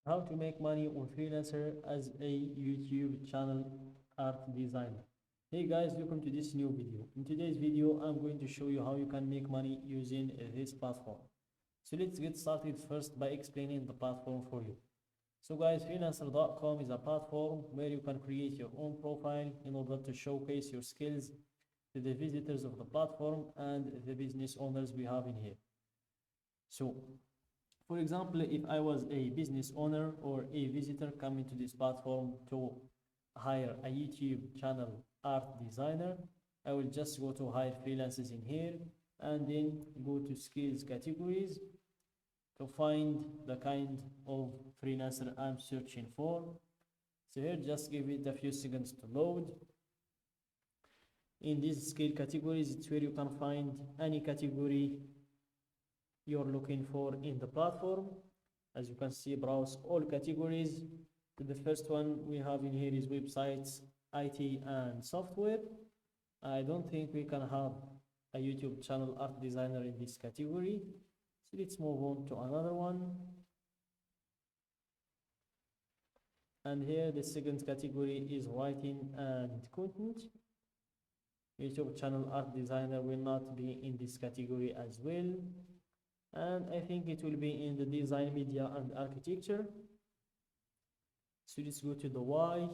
How to make money on Freelancer as a YouTube channel art designer. Hey guys, welcome to this new video. In today's video, I'm going to show you how you can make money using this platform. So let's get started first by explaining the platform for you. So guys, freelancer.com is a platform where you can create your own profile in order to showcase your skills to the visitors of the platform and the business owners we have in here. So for example, if I was a business owner or a visitor coming to this platform to hire a YouTube channel art designer, I will just go to hire freelancers in here and then go to skills categories to find the kind of freelancer I'm searching for. So here, just give it a few seconds to load. In these skill categories, it's where you can find any category you're looking for in the platform. As you can see, browse all categories. The first one we have in here is websites, IT and software. I don't think we can have a YouTube channel art designer in this category, so let's move on to another one. And here the second category is writing and content. YouTube channel art designer will not be in this category as well, and I think it will be in the design, media and architecture. So let's go to the Y,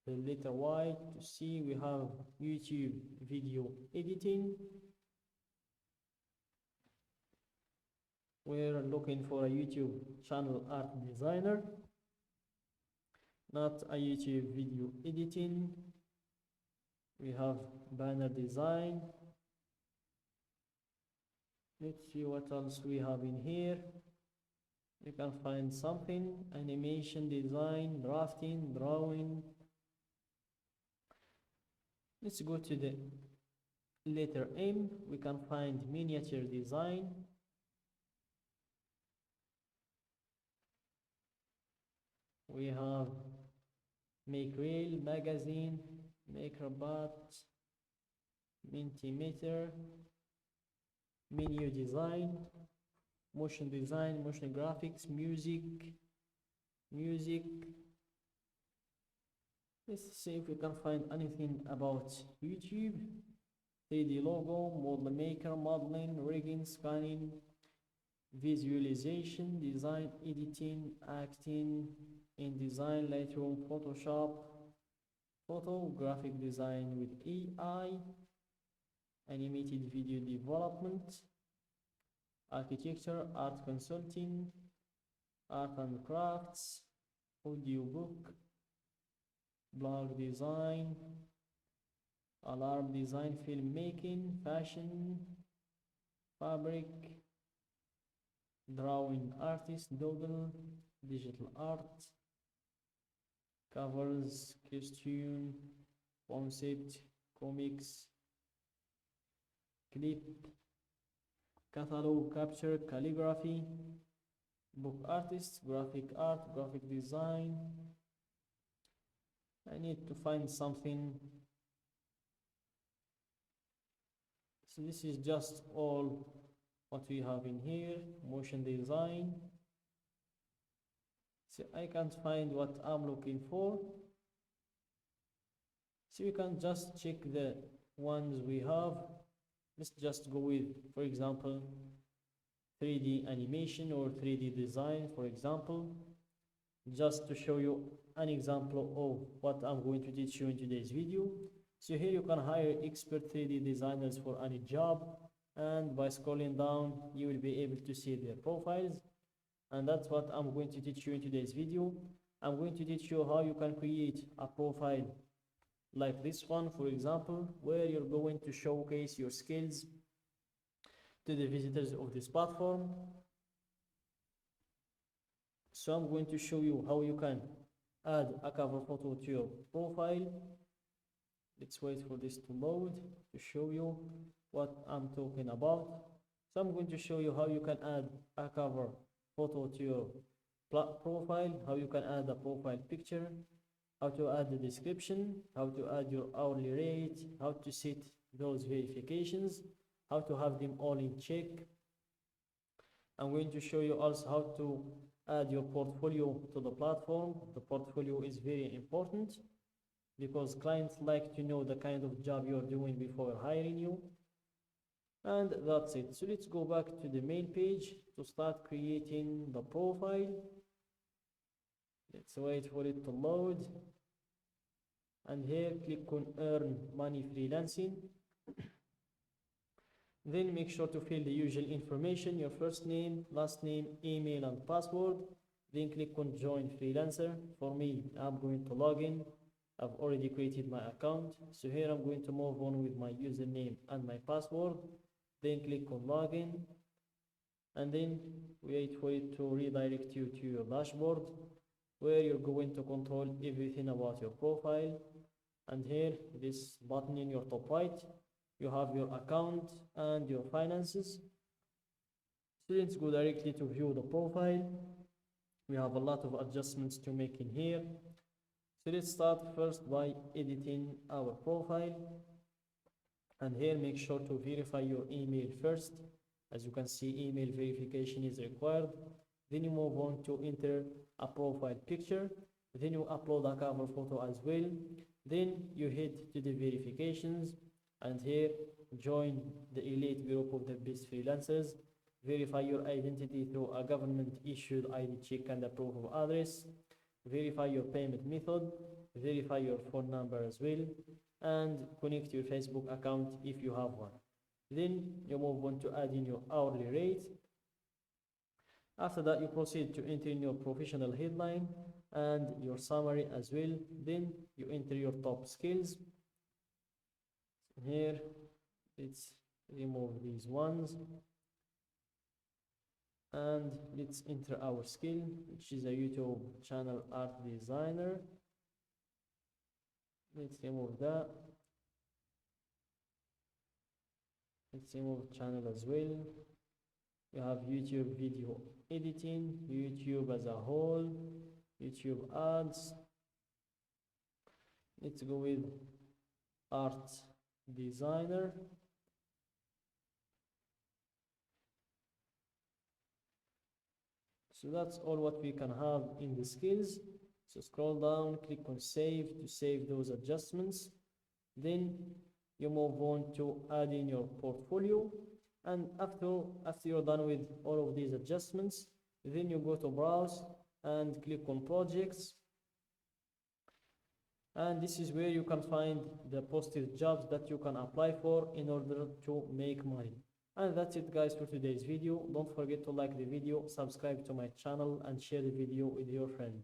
the letter Y, to see we have YouTube video editing. We're looking for a YouTube channel art designer, not a YouTube video editing. We have banner design. Let's see what else we have in here. You can find something: animation design, drafting, drawing. Let's go to the letter M. We can find miniature design. We have make reel, magazine, make robot, Mentimeter, menu design, motion design, motion graphics, music. Let's see if we can find anything about YouTube. 3D logo, model maker, modeling, rigging, scanning, visualization, design, editing, acting, InDesign, Lightroom, Photoshop, photographic design with AI, animated video development, architecture, art consulting, art and crafts, audiobook, blog design, alarm design, filmmaking, fashion, fabric, drawing artist, doodle, digital art, covers, costume, concept, comics, clip, catalog, capture, calligraphy, book artist, graphic art, graphic design. I need to find something. So this is just all what we have in here. Motion design. So I can't find what I'm looking for. So you can just check the ones we have. Let's just go with, for example, 3D animation or 3D design, for example, just to show you an example of what I'm going to teach you in today's video. So here you can hire expert 3D designers for any job, and by scrolling down you will be able to see their profiles, and that's what I'm going to teach you in today's video. I'm going to teach you how you can create a profile like this one, for example, where you're going to showcase your skills to the visitors of this platform. So I'm going to show you how you can add a cover photo to your profile. Let's wait for this to load to show you what I'm talking about. So I'm going to show you how you can add a cover photo to your profile, how you can add a profile picture, how to add the description, how to add your hourly rate, how to set those verifications, how to have them all in check. I'm going to show you also how to add your portfolio to the platform. The portfolio is very important because clients like to know the kind of job you're doing before hiring you. And that's it. So let's go back to the main page to start creating the profile. Let's wait for it to load. And here click on earn money freelancing. Then make sure to fill the usual information, your first name, last name, email and password. Then click on join freelancer. For me, I'm going to log in. I've already created my account. So here I'm going to move on with my username and my password. Then click on login. And then wait for it to redirect you to your dashboard, where you're going to control everything about your profile. And here, this button in your top right, you have your account and your finances. So let's go directly to view the profile. We have a lot of adjustments to make in here. So let's start first by editing our profile. And here, make sure to verify your email first. As you can see, email verification is required. Then you move on to enter a profile picture. Then you upload a cover photo as well. Then you head to the verifications, and here join the elite group of the best freelancers. Verify your identity through a government issued ID check and a proof of address. Verify your payment method. Verify your phone number as well, and connect your Facebook account if you have one. Then you move on to add in your hourly rate. After that, you proceed to enter in your professional headline and your summary as well. Then you enter your top skills. Here, let's remove these ones. And let's enter our skill, which is a YouTube channel art designer. Let's remove that. Let's remove channel as well. We have YouTube video editing, YouTube as a whole, YouTube ads. Let's go with art designer. So that's all what we can have in the skills. So scroll down, click on save to save those adjustments. Then you move on to add in your portfolio. And after you're done with all of these adjustments, then you go to browse and click on projects. And this is where you can find the posted jobs that you can apply for in order to make money. And that's it guys for today's video. Don't forget to like the video, subscribe to my channel and share the video with your friends.